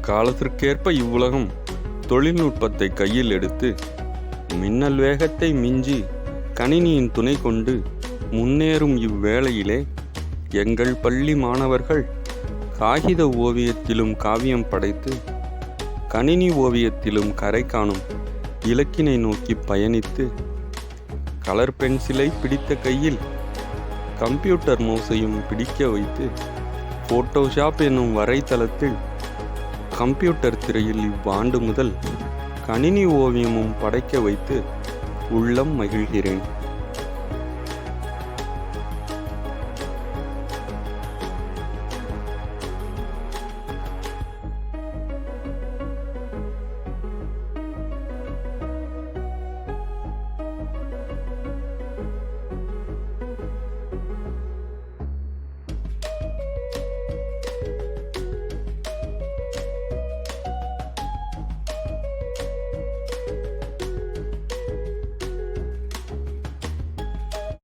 காலத்திற்கேற்ப இவ்வுலகம் தொழில்நுட்பத்தை கையில் எடுத்து மின்னல் வேகத்தை மிஞ்சி கணினியின் துணை கொண்டு முன்னேறும் இவ்வேளையிலே எங்கள் பள்ளி மாணவர்கள் காகித ஓவியத்திலும் காவியம் படைத்து கணினி ஓவியத்திலும் கரை காணும் இலக்கினை நோக்கி பயணித்து கலர் பென்சிலை பிடித்த கையில் கம்ப்யூட்டர் மவுஸையும் பிடிக்க வைத்து ஃபோட்டோஷாப் என்னும் வரைதளத்தில் கம்ப்யூட்டர் திரையில் இவ்வாண்டு முதல் கணினி ஓவியமும் படைக்க வைத்து உள்ளம் மகிழ்கிறேன்.